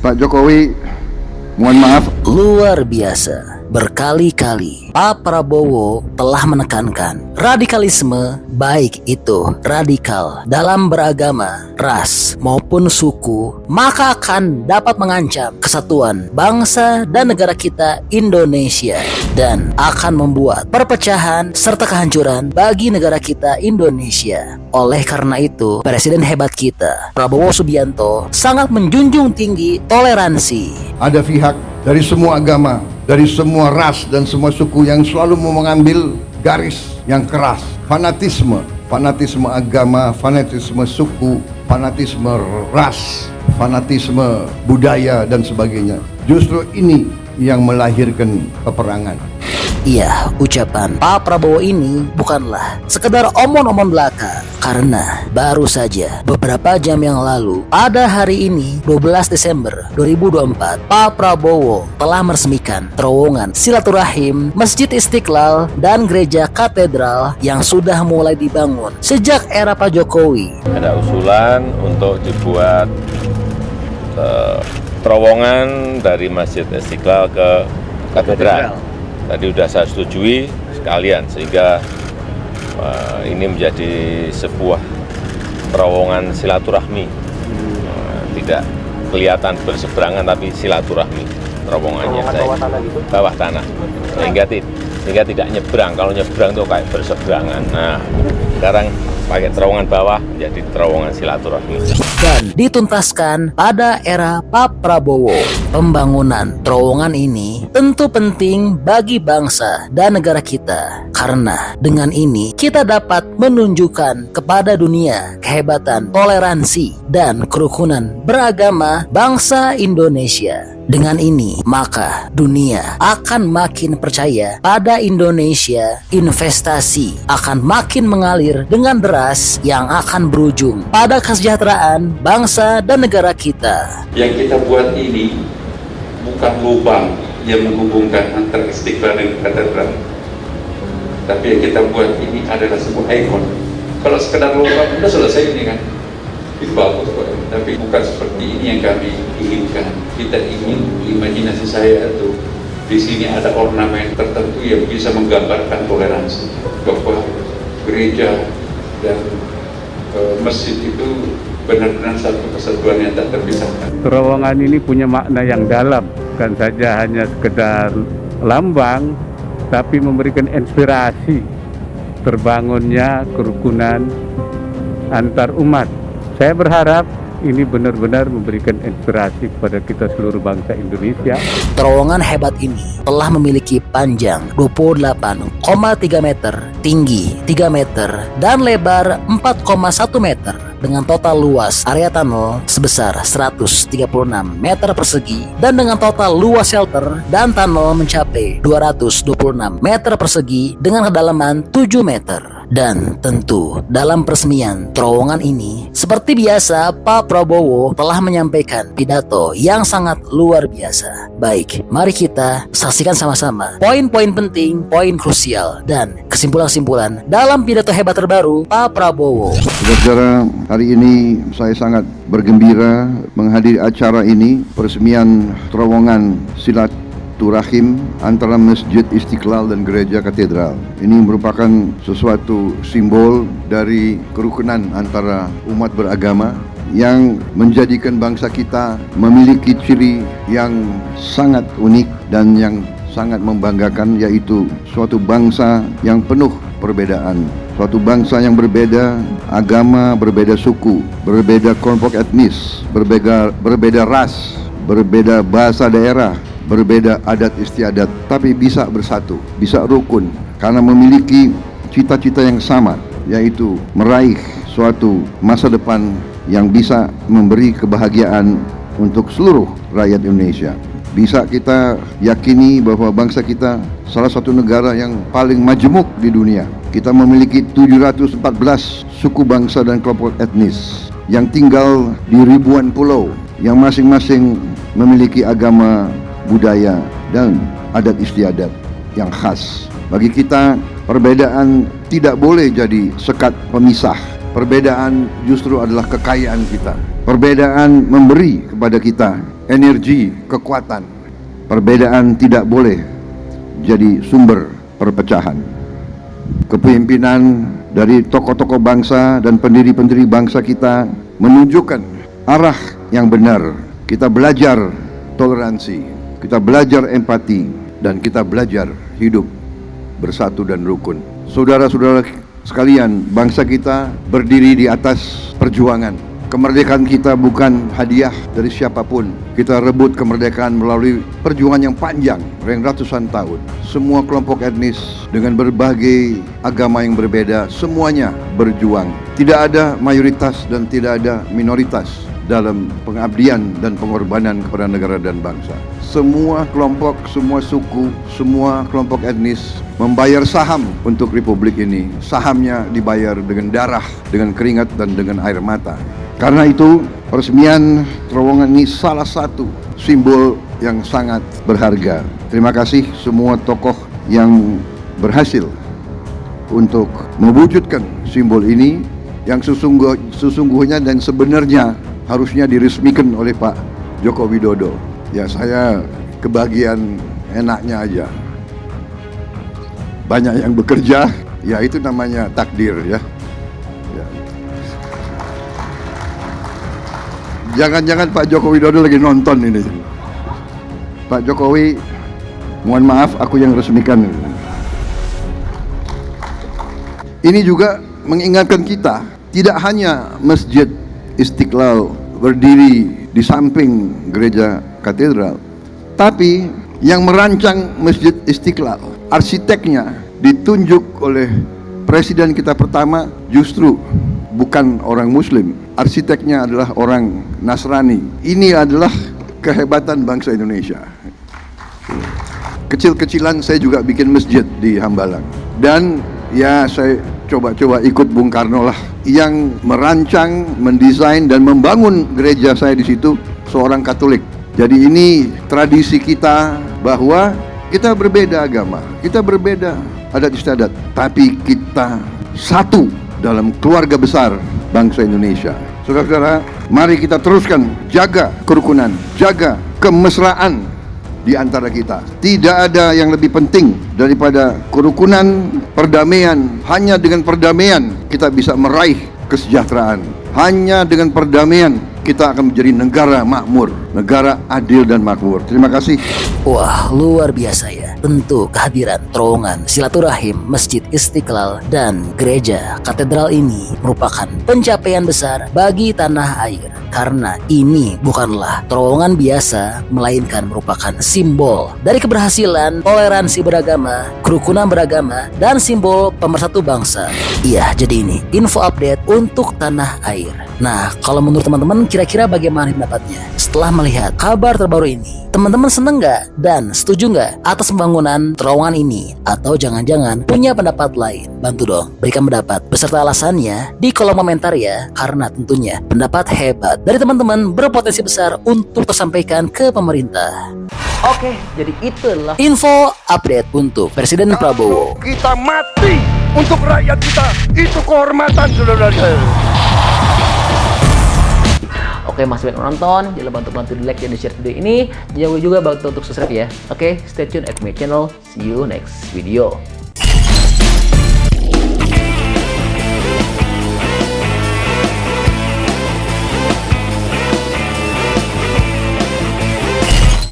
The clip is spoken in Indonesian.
Pak Jokowi, mohon maaf. Luar biasa, berkali-kali Pak Prabowo telah menekankan radikalisme, baik itu radikal dalam beragama, ras maupun suku, maka akan dapat mengancam kesatuan bangsa dan negara kita Indonesia dan akan membuat perpecahan serta kehancuran bagi negara kita Indonesia. Oleh karena itu, Presiden hebat kita Prabowo Subianto sangat menjunjung tinggi toleransi. Ada pihak dari semua agama, dari semua ras dan semua suku yang selalu mau mengambil garis yang keras. Fanatisme agama, fanatisme suku, fanatisme ras, fanatisme budaya dan sebagainya. Justru ini yang melahirkan peperangan. Iya, ucapan Pak Prabowo ini bukanlah sekedar omong-omong belaka, karena baru saja beberapa jam yang lalu, pada hari ini 12 Desember 2024, Pak Prabowo telah meresmikan terowongan silaturahim Masjid Istiqlal dan Gereja Katedral yang sudah mulai dibangun sejak era Pak Jokowi. Ada usulan untuk dibuat terowongan dari Masjid Istiqlal ke Katedral. Tadi sudah saya setujui sekalian, sehingga ini menjadi sebuah terowongan silaturahmi. Tidak kelihatan berseberangan, tapi silaturahmi terowongannya. Bawah tanah, sehingga tidak nyebrang. Kalau nyebrang itu kayak berseberangan. Nah, sekarang pakai terowongan bawah menjadi terowongan silaturahmi. Dan dituntaskan pada era Pak Prabowo. Pembangunan terowongan ini tentu penting bagi bangsa dan negara kita, karena dengan ini kita dapat menunjukkan kepada dunia kehebatan toleransi dan kerukunan beragama bangsa Indonesia. Dengan ini, maka dunia akan makin percaya pada Indonesia. Investasi akan makin mengalir dengan deras yang akan berujung pada kesejahteraan bangsa dan negara kita. Yang kita buat ini bukan lubang yang menghubungkan antara Istiqlal dan Katedral, tapi yang kita buat ini adalah sebuah ikon. Kalau sekedar lubang sudah selesai ini kan, itu bagus kok. Tapi bukan seperti ini yang kami inginkan. Kita ingin, imajinasi saya itu di sini ada ornamen tertentu yang bisa menggambarkan toleransi, bahwa gereja dan masjid itu benar-benar satu kesatuan yang tak terpisahkan. Terowongan ini punya makna yang dalam, bukan saja hanya sekedar lambang, tapi memberikan inspirasi terbangunnya kerukunan antar umat. Saya berharap ini benar-benar memberikan inspirasi kepada kita seluruh bangsa Indonesia. Terowongan hebat ini telah memiliki panjang 28,3 meter, tinggi 3 meter, dan lebar 4,1 meter dengan total luas area tunnel sebesar 136 meter persegi dan dengan total luas shelter dan tunnel mencapai 226 meter persegi dengan kedalaman 7 meter. Dan tentu dalam peresmian terowongan ini, seperti biasa Pak Prabowo telah menyampaikan pidato yang sangat luar biasa. Baik, mari kita saksikan sama-sama poin-poin penting, poin krusial, dan kesimpulan-kesimpulan dalam pidato hebat terbaru Pak Prabowo. Saudara, hari ini saya sangat bergembira menghadiri acara ini, peresmian terowongan silaturahim antara Masjid Istiqlal dan Gereja Katedral. Ini merupakan sesuatu simbol dari kerukunan antara umat beragama yang menjadikan bangsa kita memiliki ciri yang sangat unik dan yang sangat membanggakan, yaitu suatu bangsa yang penuh perbedaan. Suatu bangsa yang berbeda agama, berbeda suku, berbeda kelompok etnis, berbeda ras, berbeda bahasa daerah, berbeda adat istiadat, tapi bisa bersatu, bisa rukun, karena memiliki cita-cita yang sama, yaitu meraih suatu masa depan yang bisa memberi kebahagiaan untuk seluruh rakyat Indonesia. Bisa kita yakini bahwa bangsa kita salah satu negara yang paling majemuk di dunia. Kita memiliki 714 suku bangsa dan kelompok etnis yang tinggal di ribuan pulau, yang masing-masing memiliki agama, budaya, dan adat istiadat yang khas. Bagi kita, perbedaan tidak boleh jadi sekat pemisah. Perbedaan justru adalah kekayaan kita. Perbedaan memberi kepada kita energi, kekuatan. Perbedaan tidak boleh jadi sumber perpecahan. Kepemimpinan dari tokoh-tokoh bangsa dan pendiri-pendiri bangsa kita menunjukkan arah yang benar. Kita belajar toleransi, kita belajar empati, dan kita belajar hidup bersatu dan rukun. Saudara-saudara sekalian, bangsa kita berdiri di atas perjuangan. Kemerdekaan kita bukan hadiah dari siapapun. Kita rebut kemerdekaan melalui perjuangan yang panjang, yang ratusan tahun. Semua kelompok etnis dengan berbagai agama yang berbeda, semuanya berjuang. Tidak ada mayoritas dan tidak ada minoritas dalam pengabdian dan pengorbanan kepada negara dan bangsa. Semua kelompok, semua suku, semua kelompok etnis membayar saham untuk republik ini. Sahamnya dibayar dengan darah, dengan keringat, dan dengan air mata. Karena itu, peresmian terowongan ini salah satu simbol yang sangat berharga. Terima kasih semua tokoh yang berhasil untuk mewujudkan simbol ini yang sesungguhnya dan sebenarnya harusnya diresmikan oleh Pak Joko Widodo. Ya, saya kebagian enaknya aja. Banyak yang bekerja, ya itu namanya takdir ya. Jangan-jangan Pak Joko Widodo lagi nonton ini. Pak Jokowi, mohon maaf aku yang resmikan. Ini juga mengingatkan kita, tidak hanya Masjid Istiqlal berdiri di samping gereja katedral, tapi yang merancang Masjid Istiqlal, arsiteknya ditunjuk oleh presiden kita pertama justru bukan orang Muslim. Arsiteknya adalah orang Nasrani. Ini adalah kehebatan bangsa Indonesia. Kecil-kecilan saya juga bikin masjid di Hambalang. Dan ya saya coba-coba ikut Bung Karno lah. Yang merancang, mendesain, dan membangun gereja saya di situ seorang Katolik. Jadi ini tradisi kita bahwa kita berbeda agama, kita berbeda adat istiadat, tapi kita satu dalam keluarga besar bangsa Indonesia. Saudara-saudara, mari kita teruskan jaga kerukunan, jaga kemesraan di antara kita. Tidak ada yang lebih penting daripada kerukunan, perdamaian. Hanya dengan perdamaian kita bisa meraih kesejahteraan. Hanya dengan perdamaian kita akan menjadi negara makmur, negara adil dan makmur. Terima kasih. Wah, luar biasa ya. Tentu kehadiran terowongan silaturahim Masjid Istiqlal dan Gereja Katedral ini merupakan pencapaian besar bagi tanah air. Karena ini bukanlah terowongan biasa, melainkan merupakan simbol dari keberhasilan toleransi beragama, kerukunan beragama, dan simbol pemersatu bangsa. Iya, jadi ini info update untuk tanah air. Nah, kalau menurut teman-teman kira-kira bagaimana pendapatnya setelah melihat kabar terbaru ini? Teman-teman seneng nggak dan setuju nggak atas pembangunan terowongan ini? Atau jangan-jangan punya pendapat lain? Bantu dong berikan pendapat beserta alasannya di kolom komentar ya. Karena tentunya pendapat hebat dari teman-teman berpotensi besar untuk tersampaikan ke pemerintah. Oke, jadi itulah info update untuk Presiden Prabowo. Kita mati untuk rakyat kita, itu kehormatan, saudara-saudara. Oke, masih banyak nonton, jangan lupa untuk bantu di like dan di share video ini. Jangan lupa juga bantu untuk subscribe ya. Oke, stay tune at my channel. See you next video.